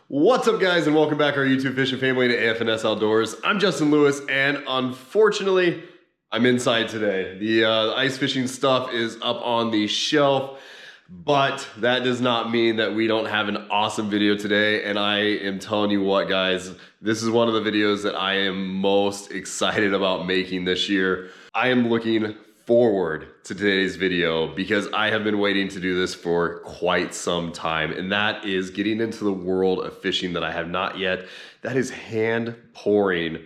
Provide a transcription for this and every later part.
What's up, guys, and welcome back our YouTube fishing family to AFNS Outdoors. I'm Justin Lewis, and unfortunately, I'm inside today. The ice fishing stuff is up on the shelf, but that does not mean that we don't have an awesome video today. And I am telling you what, guys, this is one of the videos that I am most excited about making this year. I am looking forward to today's video because I have been waiting to do this for quite some time, and that is getting into the world of fishing that I have not yet. That is hand pouring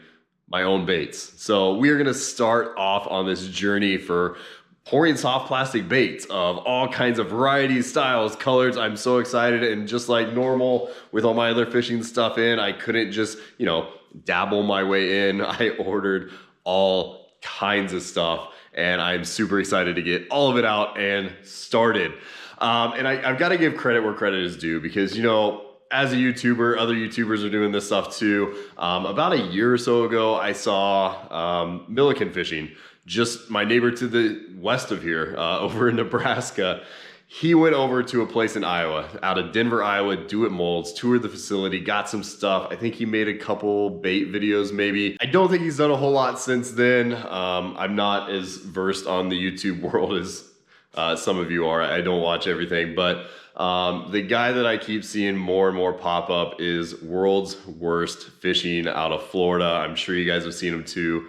my own baits. So we are going to start off on this journey for pouring soft plastic baits of all kinds of varieties, styles, colors. I'm so excited, and just like normal with all my other fishing stuff in, I couldn't just, dabble my way in. I ordered all kinds of stuff, and I'm super excited to get all of it out and started. And I've got to give credit where credit is due because, as a YouTuber, other YouTubers are doing this stuff too. About a year or so ago, I saw milliken fishing. Just my neighbor to the west of here, over in Nebraska. He went over to a place in Iowa, out of Denver, Iowa, Do It Molds, toured the facility, got some stuff. I think he made a couple bait videos maybe. I don't think he's done a whole lot since then. I'm not as versed on the YouTube world as some of you are. I don't watch everything, but the guy that I keep seeing more and more pop up is World's Worst Fishing out of Florida. I'm sure you guys have seen him too.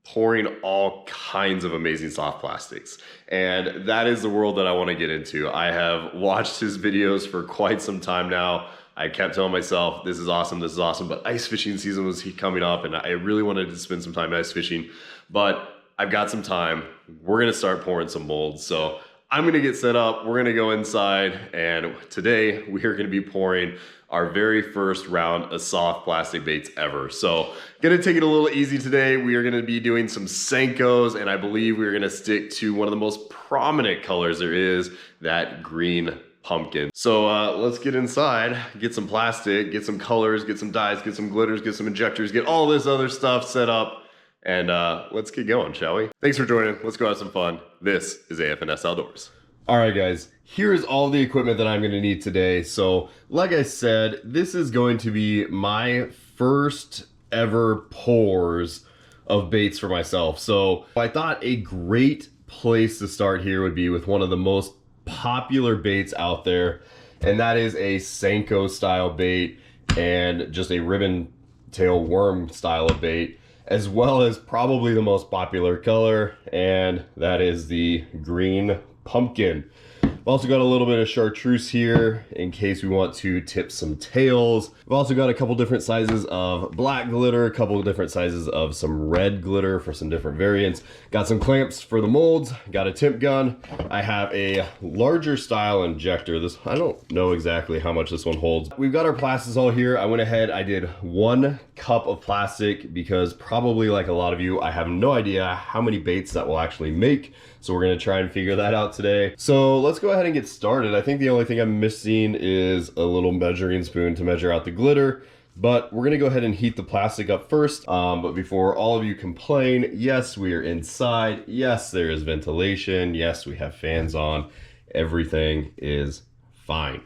Pouring all kinds of amazing soft plastics. And that is the world that I want to get into. I have watched his videos for quite some time now. I kept telling myself, this is awesome, but ice fishing season was coming up and I really wanted to spend some time ice fishing, but I've got some time. We're gonna start pouring some molds. So I'm gonna get set up, we're gonna go inside, and today we are gonna be pouring our very first round of soft plastic baits ever. So gonna take it a little easy today. We are gonna be doing some Senkos, and I believe we're gonna stick to one of the most prominent colors there is, that green pumpkin. So let's get inside, get some plastic, get some colors, get some dyes, get some glitters, get some injectors, get all this other stuff set up, and let's get going, shall we? Thanks for joining. Let's go have some fun. This is AFNS Outdoors. All right, guys, here's all the equipment that I'm gonna need today. So like I said, this is going to be my first ever pours of baits for myself. So I thought a great place to start here would be with one of the most popular baits out there, and that is a Senko style bait and just a ribbon tail worm style of bait, as well as probably the most popular color, and that is the green pumpkin. I've also got a little bit of chartreuse here in case we want to tip some tails. I've also got a couple different sizes of black glitter, a couple of different sizes of some red glitter for some different variants. Got some clamps for the molds, got a tip gun. I have a larger style injector. This, I don't know exactly how much this one holds. We've got our plastics all here. I went ahead, I did 1 cup of plastic because probably like a lot of you, I have no idea how many baits that will actually make. So we're gonna try and figure that out today. So let's go ahead and get started. I think the only thing I'm missing is a little measuring spoon to measure out the glitter, but we're gonna go ahead and heat the plastic up first. But before all of you complain, yes, we are inside. Yes, there is ventilation. Yes, we have fans on. Everything is fine.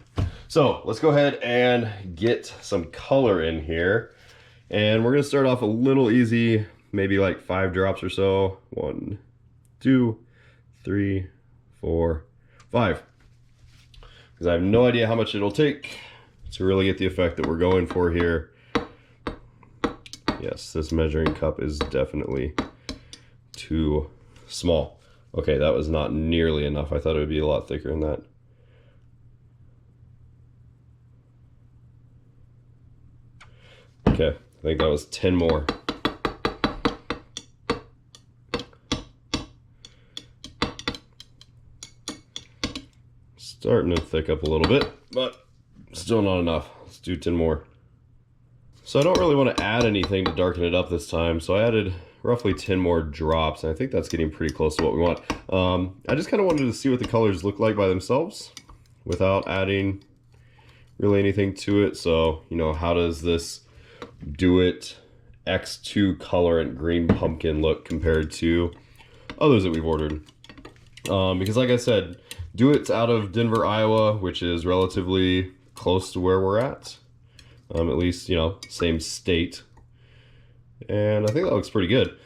So let's go ahead and get some color in here. And we're gonna start off a little easy, maybe like 5 drops or so. 1, 2, 3, 4, 5. Because I have no idea how much it'll take to really get the effect that we're going for here. Yes, this measuring cup is definitely too small. Okay, that was not nearly enough. I thought it would be a lot thicker than that. Okay, I think that was 10 more. Starting to thick up a little bit, but still not enough. Let's do 10 more. So I don't really want to add anything to darken it up this time, so I added roughly 10 more drops, and I think that's getting pretty close to what we want. I just kind of wanted to see what the colors look like by themselves without adding really anything to it. So, how does this Do It X2 colorant green pumpkin look compared to others that we've ordered? Because like I said, Do It's out of Denver, Iowa, which is relatively close to where we're at. at least, you know, same state. And I think that looks pretty good.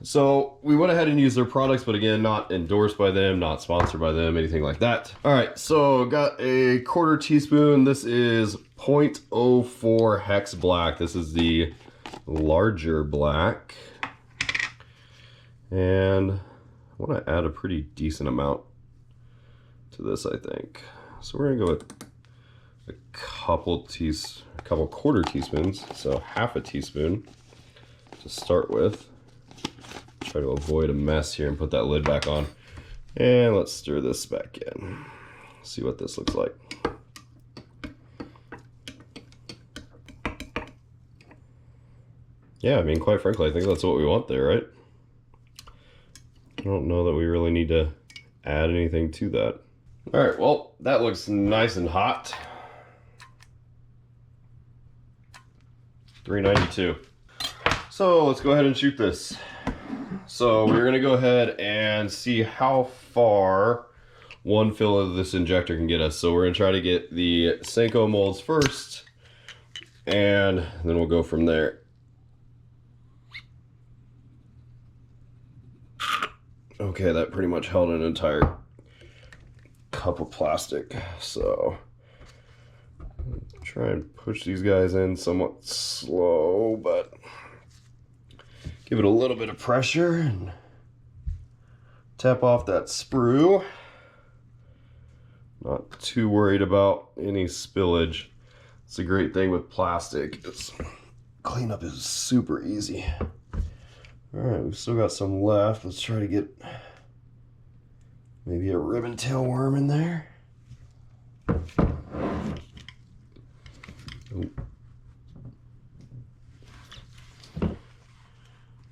So we went ahead and used their products, but again, not endorsed by them, not sponsored by them, anything like that. All right, so got a 1/4 teaspoon. This is 0.04 hex black. This is the larger black. And I want to add a pretty decent amount to this, I think. So we're gonna go with a couple 1/4 teaspoons, so half a teaspoon to start with. Try to avoid a mess here and put that lid back on. And let's stir this back in. See what this looks like. Yeah, I mean, quite frankly, I think that's what we want there, right? I don't know that we really need to add anything to that. All right, well, that looks nice and hot. 392. So let's go ahead and shoot this. So we're gonna go ahead and see how far one fill of this injector can get us. So we're gonna try to get the Senko molds first, and then we'll go from there. Okay, that pretty much held an entire cup of plastic. So try and push these guys in somewhat slow, but give it a little bit of pressure and tap off that sprue. Not too worried about any spillage. It's a great thing with plastic. Cleanup is super easy. All right, we've still got some left. Let's try to get maybe a ribbon tail worm in there.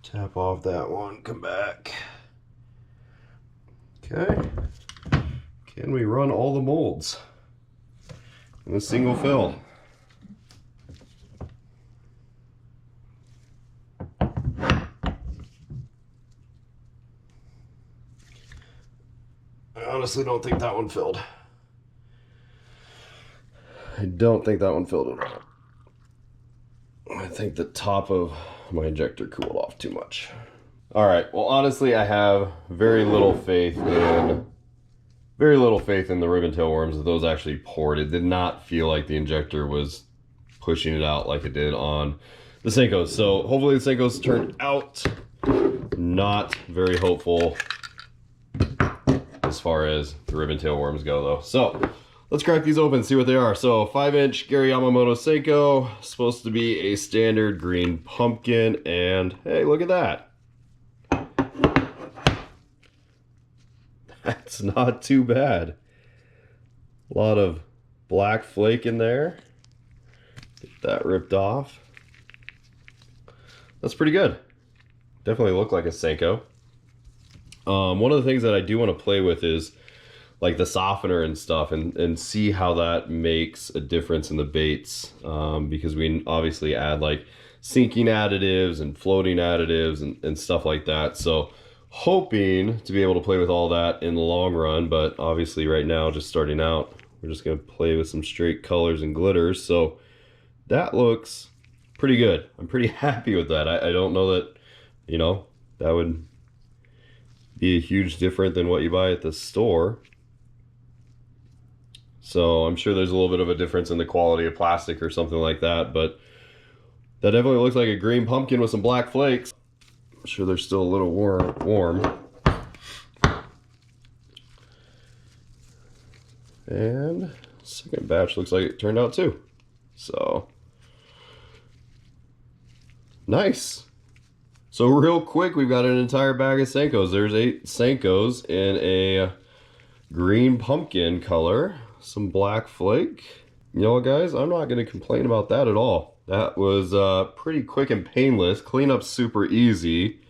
Tap off that one, come back. Okay. Can we run all the molds in a single fill? I honestly don't think that one filled. I don't think that one filled at all. I think the top of my injector cooled off too much. All right, well, honestly, I have very little faith in the ribbon tail worms that those actually poured. It did not feel like the injector was pushing it out like it did on the Senkos. So hopefully the Senkos turned out. Not very hopeful as far as the ribbon tail worms go though. So let's crack these open, see what they are. So 5-inch Gary Yamamoto Senko, supposed to be a standard green pumpkin, and hey, look at that. That's not too bad. A lot of black flake in there. Get that ripped off. That's pretty good. Definitely look like a Senko. One of the things that I do want to play with is like the softener and stuff, and see how that makes a difference in the baits, because we obviously add like sinking additives and floating additives and stuff like that. So hoping to be able to play with all that in the long run, but obviously right now, just starting out, we're just going to play with some straight colors and glitters. So that looks pretty good. I'm pretty happy with that. I don't know that, you know, that would be a huge difference than what you buy at the store. So I'm sure there's a little bit of a difference in the quality of plastic or something like that, but that definitely looks like a green pumpkin with some black flakes. I'm sure they're still a little warm. And second batch looks like it turned out too. So nice. So real quick, we've got an entire bag of Senkos. There's 8 Senkos in a green pumpkin color, some black flake. You know what, guys? I'm not going to complain about that at all. That was pretty quick and painless. Cleanup's super easy.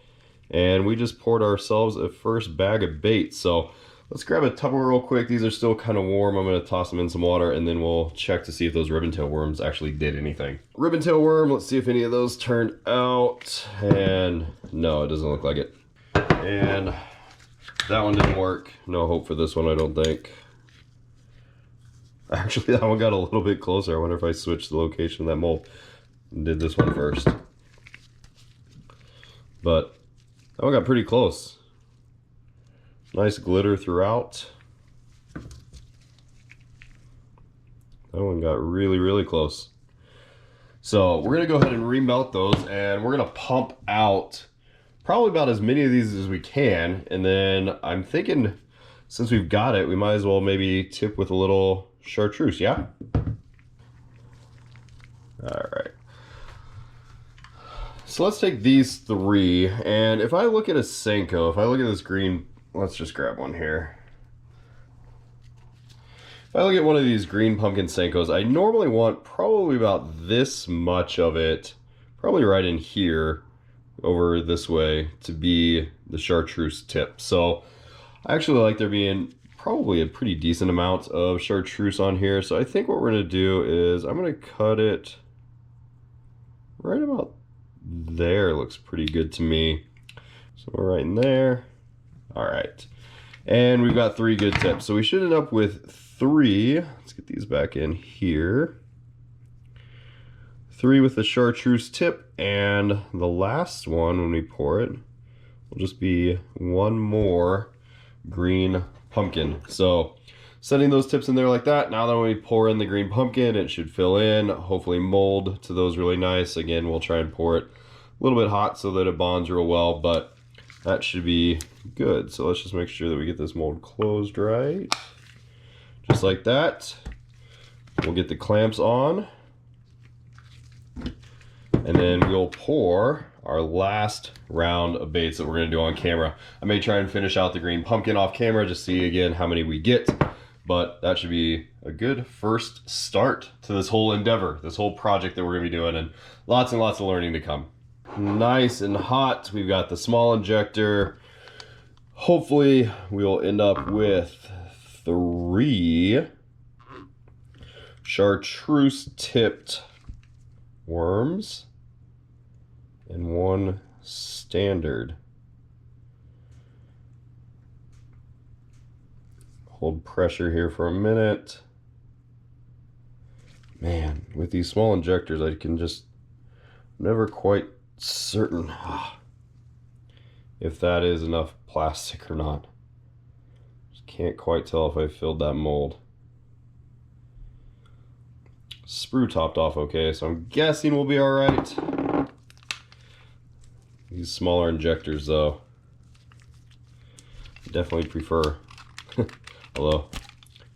And we just poured ourselves a first bag of bait. So let's grab a Tupperware real quick. These are still kind of warm. I'm going to toss them in some water, and then we'll check to see if those ribbon tail worms actually did anything. Ribbon tail worm, let's see if any of those turned out. And no, it doesn't look like it. And that one didn't work. No hope for this one, I don't think. Actually, that one got a little bit closer. I wonder if I switched the location of that mold and did this one first. But that one got pretty close. Nice glitter throughout. That one got really, really close. So we're gonna go ahead and remelt those, and we're gonna pump out probably about as many of these as we can. And then I'm thinking, since we've got it, we might as well maybe tip with a little chartreuse, yeah? All right. So let's take these three, and if I look at a Senko, if I look at this green, let's just grab one here. If I look at one of these green pumpkin Senkos, I normally want probably about this much of it, probably right in here, over this way, to be the chartreuse tip. So I actually like there being probably a pretty decent amount of chartreuse on here. So I think what we're gonna do is I'm gonna cut it right about there. Looks pretty good to me. So we're right in there. All right. And we've got 3 good tips. So we should end up with 3. Let's get these back in here. 3 with the chartreuse tip, and the last one when we pour it will just be 1 more green pumpkin. So setting those tips in there like that. Now that when we pour in the green pumpkin, it should fill in, hopefully mold to those really nice. Again, we'll try and pour it a little bit hot so that it bonds real well, but that should be good. So let's just make sure that we get this mold closed right. Just like that. We'll get the clamps on. And then we'll pour our last round of baits that we're gonna do on camera. I may try and finish out the green pumpkin off camera, just see again how many we get. But that should be a good first start to this whole endeavor, this whole project that we're gonna be doing, and lots of learning to come. Nice and hot. We've got the small injector. Hopefully we'll end up with 3 chartreuse tipped worms and 1 standard. Hold pressure here for a minute. Man, with these small injectors, I can just never quite certain if that is enough plastic or not. Just can't quite tell if I filled that mold. Sprue topped off okay, so I'm guessing we'll be all right. These smaller injectors though, definitely prefer. Although,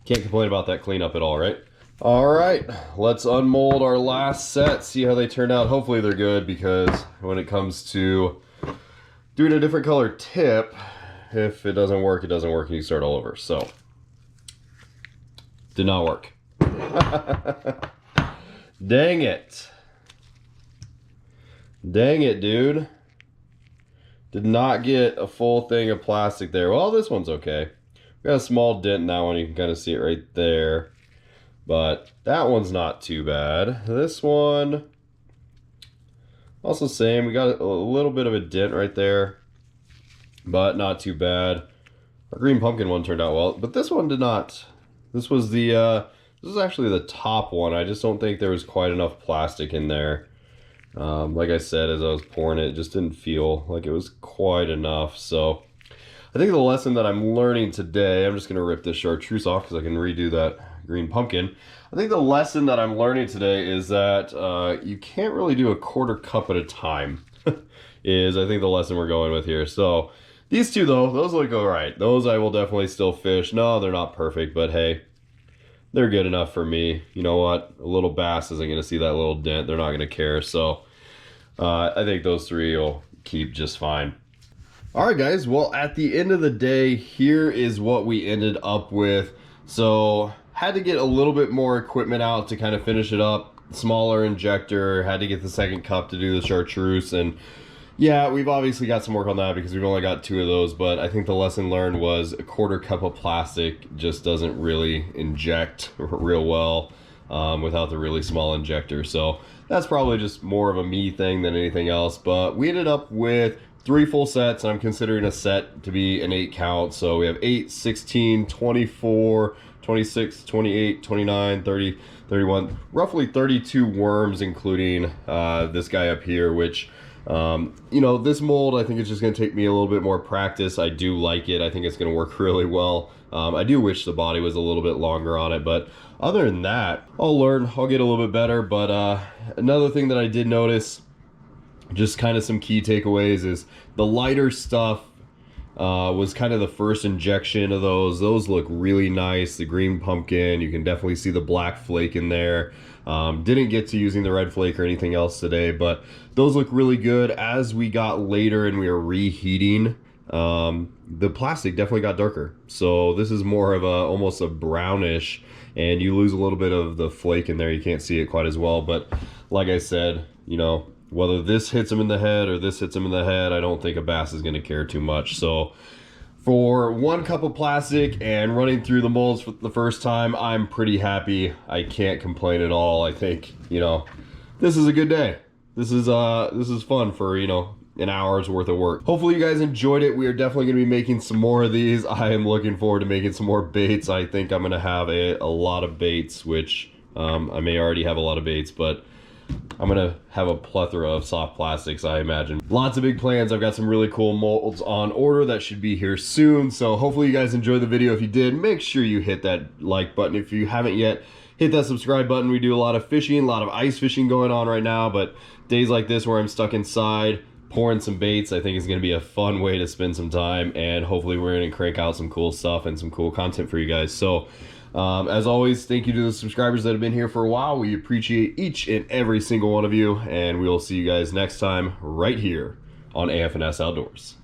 can't complain about that cleanup at all, right? All right, let's unmold our last set, see how they turn out. Hopefully they're good, because when it comes to doing a different color tip, if it doesn't work, it doesn't work and you start all over. So, did not work. Dang it. Dang it, dude. Did not get a full thing of plastic there. Well, this one's okay. We got a small dent in that one. You can kind of see it right there. But that one's not too bad. This one, also same. We got a little bit of a dent right there, but not too bad. Our green pumpkin one turned out well, but this one did not. This was the this is actually the top one. I just don't think there was quite enough plastic in there. Like I said, as I was pouring it, it just didn't feel like it was quite enough. So I think the lesson that I'm learning today, I'm just gonna rip this chartreuse off because I can redo that green pumpkin. I think the lesson that I'm learning today is that you can't really do a 1/4 cup at a time. Is I think the lesson we're going with here. So these two though, those look all right. Those I will definitely still fish. No, they're not perfect, but hey, they're good enough for me. You know what? A little bass isn't gonna see that little dent. They're not gonna care. So I think those 3 will keep just fine. All right, guys. Well, at the end of the day, here is what we ended up with. So had to get a little bit more equipment out to kind of finish it up. Smaller injector, had to get the 2nd cup to do the chartreuse, and yeah, we've obviously got some work on that because we've only got 2 of those, but I think the lesson learned was a 1/4 cup of plastic just doesn't really inject real well without the really small injector. So that's probably just more of a me thing than anything else, but we ended up with 3 full sets, and I'm considering a set to be an 8 count. So we have 8, 16, 24, 26, 28, 29, 30, 31, roughly 32 worms, including this guy up here, which, you know, this mold, I think it's just going to take me a little bit more practice. I do like it. I think it's going to work really well. I do wish the body was a little bit longer on it, but other than that, I'll learn. I'll get a little bit better. But another thing that I did notice, just kind of some key takeaways, is the lighter stuff was kind of the first injection of those. Those look really nice. The green pumpkin, you can definitely see the black flake in there. Didn't get to using the red flake or anything else today, but those look really good. As we got later and we were reheating, the plastic definitely got darker. So this is more of a almost a brownish, and you lose a little bit of the flake in there. You can't see it quite as well, but like I said, you know, whether this hits him in the head or this hits him in the head, I don't think a bass is going to care too much. So for 1 cup of plastic and running through the molds for the first time, I'm pretty happy. I can't complain at all. I think, you know, this is a good day. This is fun for, you know, an hour's worth of work. Hopefully you guys enjoyed it. We are definitely going to be making some more of these. I am looking forward to making some more baits. I think I'm going to have a lot of baits, which I may already have a lot of baits, but I'm going to have a plethora of soft plastics, I imagine. Lots of big plans. I've got some really cool molds on order that should be here soon. So hopefully you guys enjoyed the video. If you did, make sure you hit that like button. If you haven't yet, hit that subscribe button. We do a lot of fishing, a lot of ice fishing going on right now, but days like this where I'm stuck inside, pouring some baits, I think is going to be a fun way to spend some time, and hopefully we're going to crank out some cool stuff and some cool content for you guys. So as always, thank you to the subscribers that have been here for a while. We appreciate each and every single one of you, and we will see you guys next time right here on AFNS Outdoors.